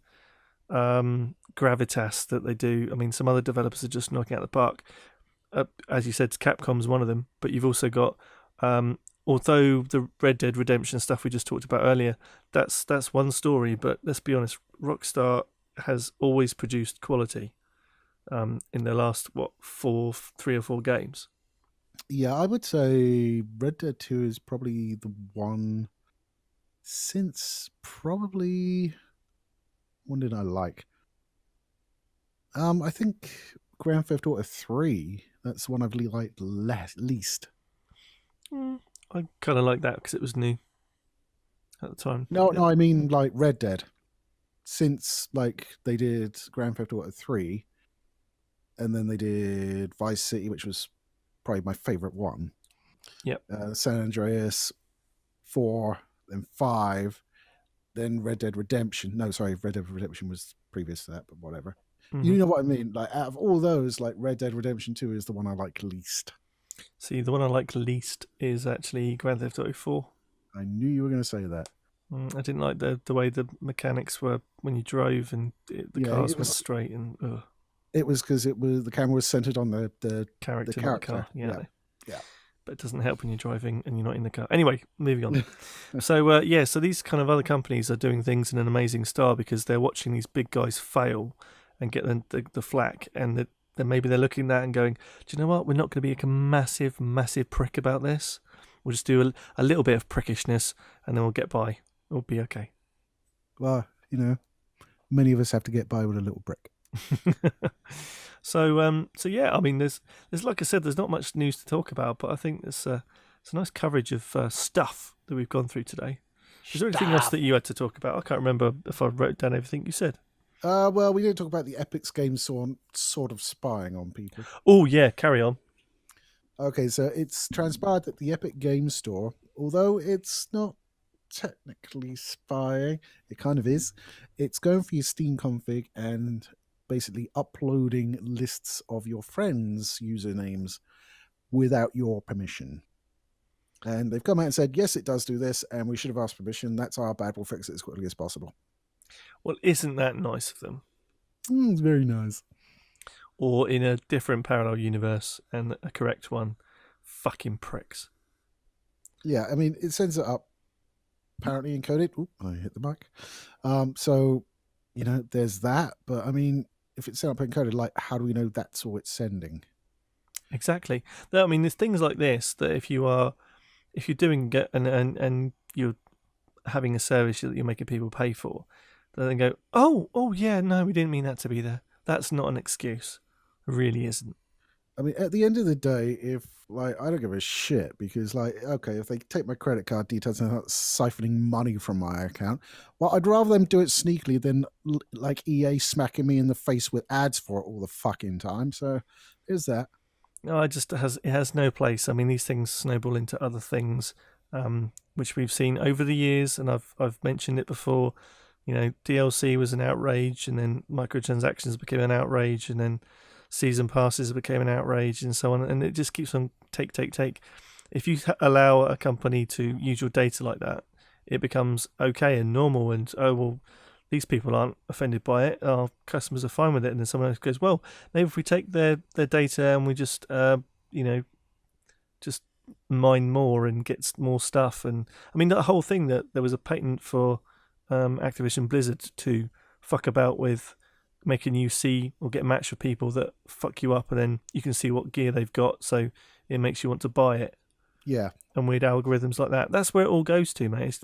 gravitas that they do. I mean, some other developers are just knocking out the park. As you said, Capcom's one of them, but you've also got, although the Red Dead Redemption stuff we just talked about earlier, that's one story. But let's be honest, Rockstar has always produced quality. In their last 3 or 4 games. Yeah, I would say Red Dead 2 is probably the one since probably when did I like? I think Grand Theft Auto 3. That's the one I've liked least. I kind of like that because it was new at the time. No, I mean like Red Dead. Since like they did Grand Theft Auto 3, and then they did Vice City, which was probably my favorite one. Yep. San Andreas 4, then 5, then Red Dead Redemption. No, sorry, Red Dead Redemption was previous to that, but whatever. Mm-hmm. You know what I mean? Like out of all those, like Red Dead Redemption 2 is the one I like least. See, the one I like least is actually Grand Theft Auto 4. I knew you were going to say that. I didn't like the way the mechanics were when you drove and the cars were straight and. Ugh. It was because the camera was centered on the character. The car. Yeah. But it doesn't help when you're driving and you're not in the car. Anyway, moving on. So these kind of other companies are doing things in an amazing style because they're watching these big guys fail and get the flack, and then maybe they're looking at that and going, do you know what? We're not going to be a massive, massive prick about this. We'll just do a little bit of prickishness and then we'll get by. We'll be okay. Well, many of us have to get by with a little brick. So yeah, I mean, there's like I said, there's not much news to talk about, but I think it's a nice coverage of stuff that we've gone through today. Is there anything else that you had to talk about? I can't remember if I wrote down everything you said. Well, we didn't talk about the Epic's game sort of spying on people. Oh yeah, carry on. Okay, so it's transpired that the Epic Game Store, although it's not technically spying, it kind of is. It's going for your Steam config and basically uploading lists of your friends' usernames without your permission. And they've come out and said, yes, it does do this, and we should have asked permission. That's our bad. We'll fix it as quickly as possible. Well, isn't that nice of them? It's very nice. Or in a different parallel universe and a correct one, fucking pricks. Yeah, I mean, it sends it up apparently encoded. Oop, I hit the mic. So, there's that. But, I mean, if it's sent up encoded, like, how do we know that's all it's sending? Exactly. I mean, there's things like this that if you're doing it and you're having a service that you're making people pay for, then they go, oh yeah, no, we didn't mean that to be there. That's not an excuse. It really isn't. I mean, at the end of the day, if I don't give a shit because okay, if they take my credit card details and start siphoning money from my account, well, I'd rather them do it sneakily than like EA smacking me in the face with ads for it all the fucking time. So there's that. No, it has no place. I mean, these things snowball into other things, which we've seen over the years, and I've mentioned it before. DLC was an outrage, and then microtransactions became an outrage, and then season passes became an outrage, and so on. And it just keeps on take. If you allow a company to use your data like that, it becomes okay and normal. And these people aren't offended by it. Our customers are fine with it. And then someone else goes, well, maybe if we take their data and we just just mine more and get more stuff. And I mean, that whole thing that there was a patent for Activision Blizzard to fuck about with making you see or get matched with people that fuck you up, and then you can see what gear they've got, so it makes you want to buy it. Yeah. And weird algorithms like that. That's where it all goes to, mate.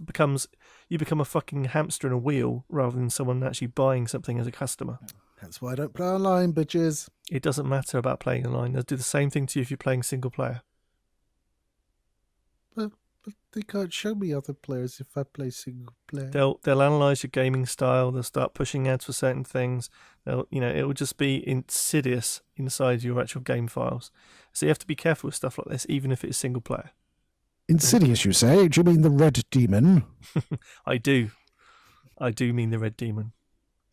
You become a fucking hamster in a wheel rather than someone actually buying something as a customer. That's why I don't play online, bitches. It doesn't matter about playing online. They'll do the same thing to you if you're playing single player. But they can't show me other players if I play single player. They'll analyze your gaming style. They'll start pushing ads for certain things. It will just be insidious inside your actual game files. So you have to be careful with stuff like this, even if it's single player. Insidious, you say? Do you mean the Red Demon? I do mean the Red Demon.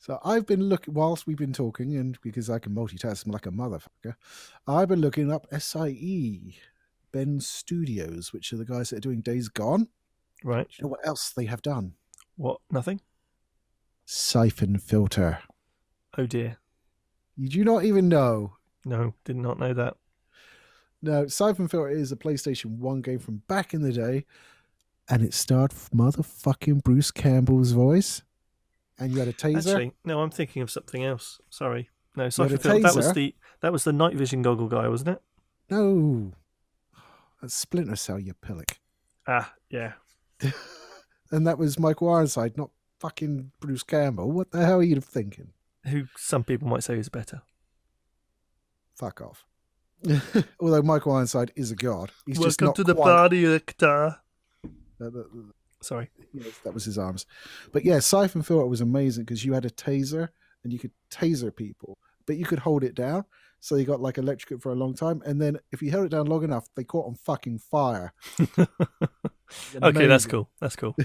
So I've been looking whilst we've been talking, and because I can multitask like a motherfucker, I've been looking up SIE, Ben Studios, which are the guys that are doing Days Gone. Right. Do you know what else they have done? What? Nothing? Siphon Filter. Oh dear. You do not even know. No, did not know that. No, Siphon Filter is a PlayStation 1 game from back in the day, and it starred motherfucking Bruce Campbell's voice. And you had a taser. Actually, no, I'm thinking of something else. Sorry. No, You had a Siphon taser. that was the night vision goggle guy, wasn't it? No. That's Splinter Cell, you pillock. Ah, yeah. And that was Michael Ironside, not fucking Bruce Campbell. What the hell are you thinking? Who some people might say is better. Fuck off. Although Michael Ironside is a god. He's just Welcome not to the quite... party, Victor. Sorry. Yes, that was his arms. But yeah, Siphon Filter was amazing because you had a taser and you could taser people, but you could hold it down. So you got like electrocuted for a long time. And then if you held it down long enough, they caught on fucking fire. Okay, that's cool. That's cool.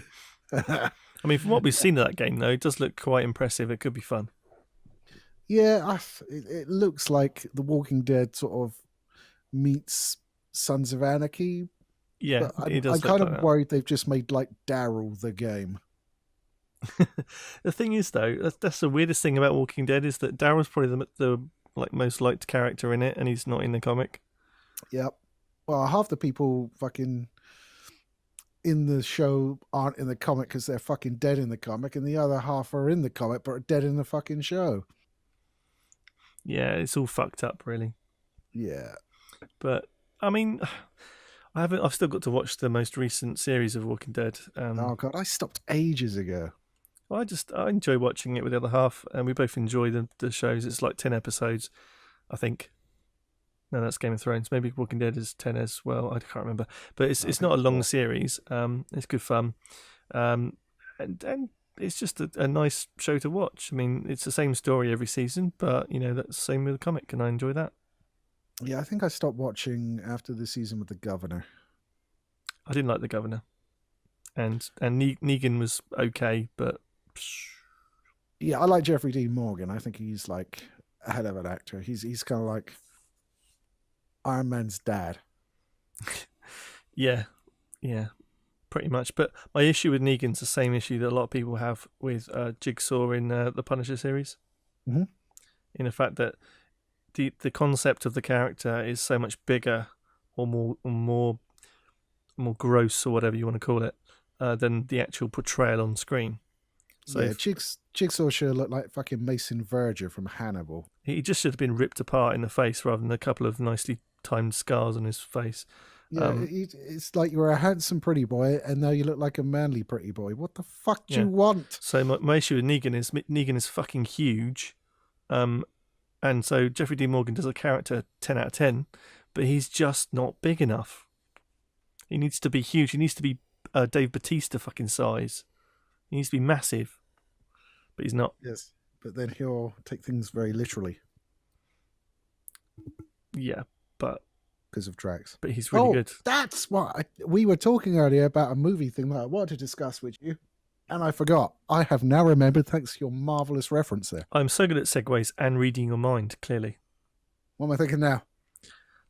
I mean, from what we've seen of that game, though, it does look quite impressive. It could be fun. Yeah, it looks like The Walking Dead sort of meets Sons of Anarchy. Yeah, it does. I'm kind of worried they've just made like Daryl the game. The thing is, though, that's the weirdest thing about Walking Dead is that Daryl's probably the like most liked character in it, and he's not in the comic. Yep. Well, half the people fucking in the show aren't in the comic because they're fucking dead in the comic, and the other half are in the comic but are dead in the fucking show. Yeah, it's all fucked up, really. Yeah. But I mean, I've still got to watch the most recent series of Walking Dead. Oh god, I stopped ages ago. Well, I enjoy watching it with the other half, and we both enjoy the shows. It's like 10 episodes, I think. No, that's Game of Thrones. Maybe Walking Dead is 10 as well. I can't remember. But it's not a long series. It's good fun. And it's just a nice show to watch. I mean, it's the same story every season, but, that's the same with the comic, and I enjoy that. Yeah, I think I stopped watching after the season with the Governor. I didn't like the Governor. And Negan was okay, but... Yeah, I like Jeffrey Dean Morgan. I think he's like a hell of an actor. He's kind of like Iron Man's dad. Yeah, pretty much. But my issue with Negan's the same issue that a lot of people have with Jigsaw in the Punisher series. Mm-hmm. In the fact that the concept of the character is so much bigger or more gross or whatever you want to call it than the actual portrayal on screen. So yeah, Jigsaw should look like fucking Mason Verger from Hannibal. He just should have been ripped apart in the face rather than a couple of nicely timed scars on his face. Yeah, it's like you're a handsome pretty boy and now you look like a manly pretty boy. What the fuck do you want? So my issue with Negan is fucking huge. And so Jeffrey Dean Morgan does a character 10 out of 10, but he's just not big enough. He needs to be huge. He needs to be Dave Bautista fucking size. He needs to be massive. But he's not. Yes, but then he'll take things very literally. Yeah, but... because of Drax. But he's really good. That's what we were talking earlier about, a movie thing that I wanted to discuss with you, and I forgot. I have now remembered thanks to your marvellous reference there. I'm so good at segues and reading your mind, clearly. What am I thinking now?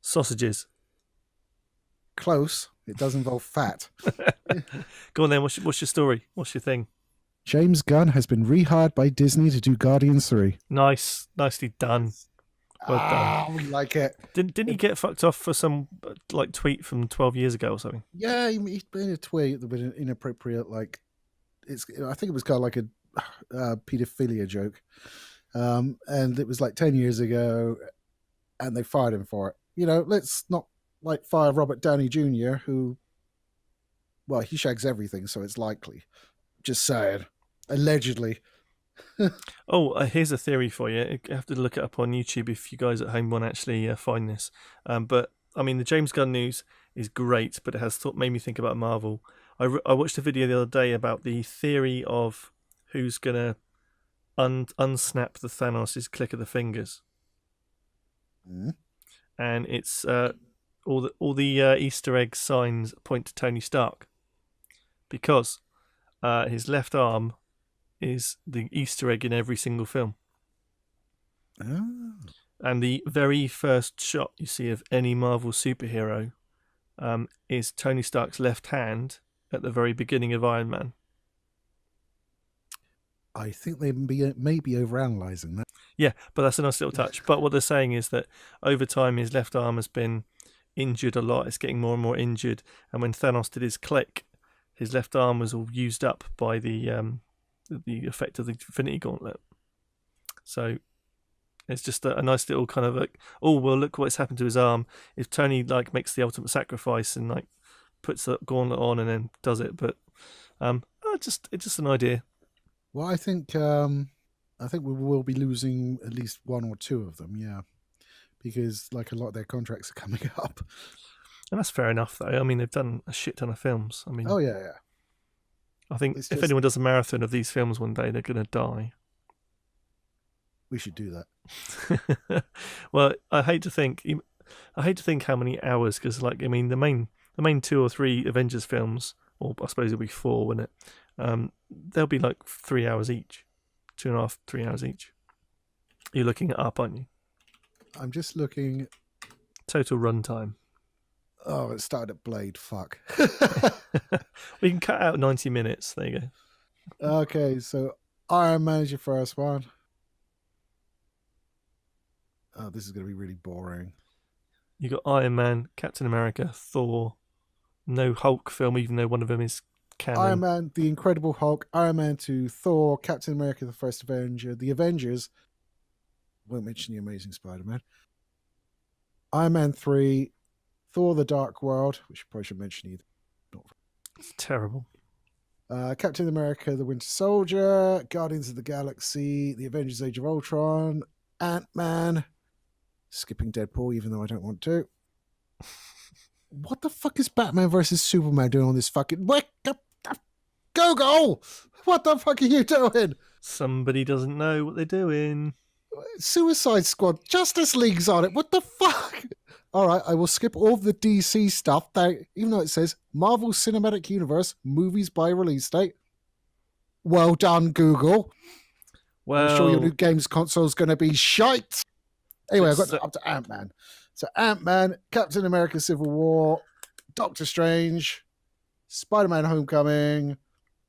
Sausages. Close. It does involve fat. Go on then, what's your story? What's your thing? James Gunn has been rehired by Disney to do Guardians 3. Nicely done. Well done. We like it. Didn't he get fucked off for some like tweet from 12 years ago or something? Yeah, he's been a tweet with an inappropriate, like, I think it was kind of like a pedophilia joke. And it was like 10 years ago and they fired him for it. Let's not like fire Robert Downey Jr., who, well, he shags everything, so it's likely. Just saying. Allegedly. Here's a theory for you. You have to look it up on YouTube if you guys at home want to actually find this. But I mean, the James Gunn news is great, but it has made me think about Marvel. I watched a video the other day about the theory of who's gonna unsnap the Thanos' click of the fingers, and it's all the Easter egg signs point to Tony Stark because his left arm is the Easter egg in every single film. Oh. And the very first shot you see of any Marvel superhero is Tony Stark's left hand at the very beginning of Iron Man. I think they may be overanalyzing that. Yeah, but that's a nice little touch. But what they're saying is that over time his left arm has been injured a lot. It's getting more and more injured. And when Thanos did his click, his left arm was all used up by the effect of the Infinity Gauntlet. So it's just a nice little kind of like, oh well, look what's happened to his arm. If Tony like makes the ultimate sacrifice and like puts the gauntlet on and then does it, but it's just an idea. Well, I think we will be losing at least one or two of them, yeah, because like a lot of their contracts are coming up. And that's fair enough, though. I mean, they've done a shit ton of films. I mean, oh yeah. I think if anyone does a marathon of these films one day, they're going to die. We should do that. Well, I hate to think how many hours, because like I mean, the main 2 or 3 Avengers films, or I suppose it'll be 4, wouldn't it? They'll be like 3 hours each, 2.5, 3 hours each. You're looking it up, aren't you? I'm just looking. Total runtime. Oh, it started at Blade. Fuck. We can cut out 90 minutes. There you go. Okay, so Iron Man's your first one. Oh, this is going to be really boring. You got Iron Man, Captain America, Thor. No Hulk film, even though one of them is canon. Iron Man, The Incredible Hulk, Iron Man 2, Thor, Captain America, The First Avenger, The Avengers. Won't mention The Amazing Spider-Man. Iron Man 3, Thor: The Dark World, which I probably should mention either. It's terrible. Captain America: The Winter Soldier, Guardians of the Galaxy, The Avengers: Age of Ultron, Ant-Man. Skipping Deadpool, even though I don't want to. What the fuck is Batman versus Superman doing on this fucking... Go! What the fuck are you doing? Somebody doesn't know what they're doing. Suicide Squad. Justice League's on it. What the fuck? All right, I will skip all the DC stuff, even though it says Marvel Cinematic Universe, movies by release date. Well done, Google. Well, I'm sure your new games console is going to be shite. Anyway, I got up to Ant-Man. So Ant-Man, Captain America Civil War, Doctor Strange, Spider-Man Homecoming,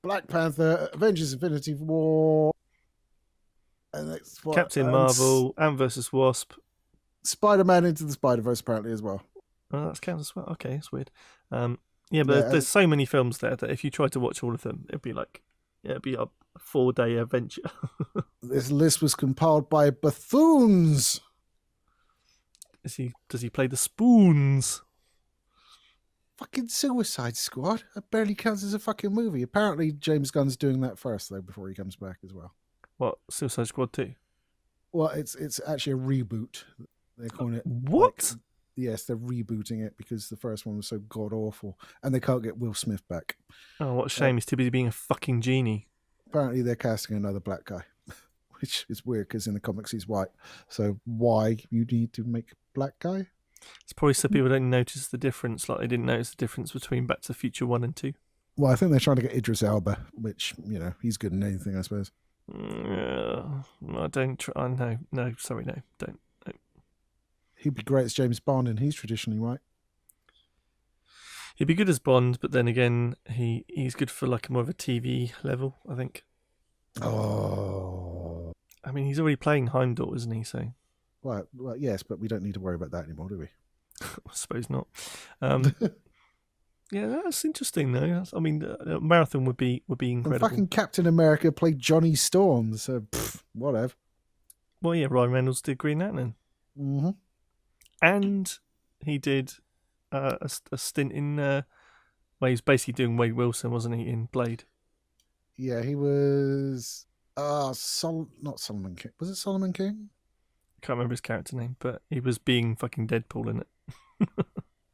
Black Panther, Avengers Infinity War, and that's what, Captain Marvel, Ant vs Wasp, Spider-Man Into the Spider-Verse apparently as well. Oh, that's counts as well. Okay, that's weird. Yeah, but there's so many films there that if you tried to watch all of them, it'd be a 4-day adventure. This list was compiled by buffoons. Does he play the spoons? Fucking Suicide Squad. That barely counts as a fucking movie. Apparently James Gunn's doing that first though before he comes back as well. What, Suicide Squad 2? Well, it's actually a reboot. They're calling it. What? Yes, they're rebooting it because the first one was so god awful, and they can't get Will Smith back. Oh, what a shame! He's too busy being a fucking genie. Apparently, they're casting another black guy, which is weird because in the comics he's white. So why you need to make a black guy? It's probably so people don't notice the difference, like they didn't notice the difference between Back to the Future 1 and 2. Well, I think they're trying to get Idris Elba, which he's good in anything, I suppose. I don't try. No, sorry, no, don't. No. He'd be great as James Bond, and he's traditionally white. He'd be good as Bond, but then again, he's good for like more of a TV level, I think. Oh, I mean, he's already playing Heimdall, isn't he? So, well, yes, but we don't need to worry about that anymore, do we? I suppose not. Yeah, that's interesting though. I mean, Marathon would be incredible. And fucking Captain America played Johnny Storm, so whatever. Well, yeah, Ryan Reynolds did Green Lantern. Mm-hmm. And he did a stint in where he was basically doing Wade Wilson, wasn't he, in Blade? Yeah, he was not Solomon King. Was it Solomon King? I can't remember his character name, but he was being fucking Deadpool in it.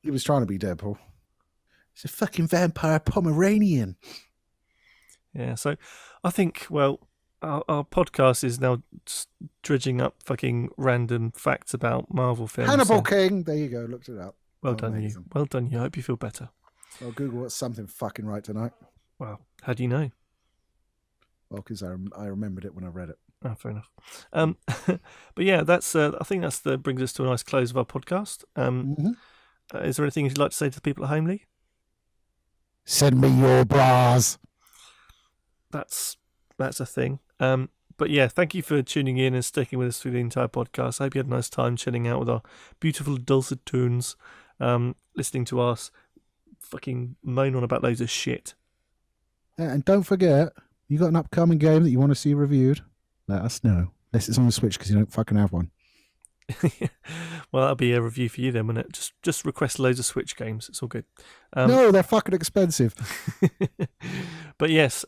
He was trying to be Deadpool. He's a fucking vampire Pomeranian. Yeah, so I think, well, our podcast is now dredging up fucking random facts about Marvel films. Hannibal King. There you go. Looked it up. Well done, you. Well done, you. I hope you feel better. Well, Google got something fucking right tonight. Wow. How do you know? Well, because I remembered it when I read it. Oh, fair enough. But yeah, that's. I think brings us to a nice close of our podcast. Is there anything you'd like to say to the people at home, Lee? Send me your bras. That's a thing. But yeah, thank you for tuning in and sticking with us through the entire podcast. I hope you had a nice time chilling out with our beautiful dulcet tones, listening to us fucking moan on about loads of shit. And don't forget, you got an upcoming game that you want to see reviewed? Let us know. Unless it's on the Switch because you don't fucking have one. Well, that'll be a review for you then, won't it? Just request loads of Switch games. It's all good. No, they're fucking expensive. But yes,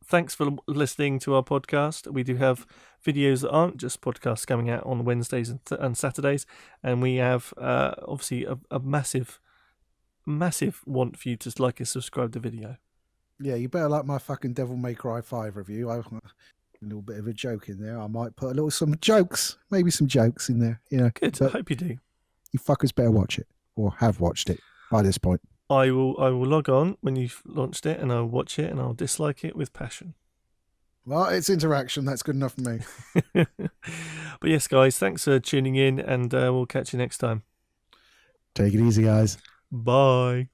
thanks for listening to our podcast. We do have videos that aren't just podcasts coming out on Wednesdays and Saturdays, and we have obviously a massive want for you to like and subscribe to the video. Yeah, you better like my fucking Devil May Cry 5 review. A little bit of a joke in there. I might put some jokes in there. You know, good. I hope you do. You fuckers better watch it or have watched it by this point. I will log on when you've launched it, and I'll watch it, and I'll dislike it with passion. Well, it's interaction. That's good enough for me. But yes, guys, thanks for tuning in, and we'll catch you next time. Take it easy, guys. Bye.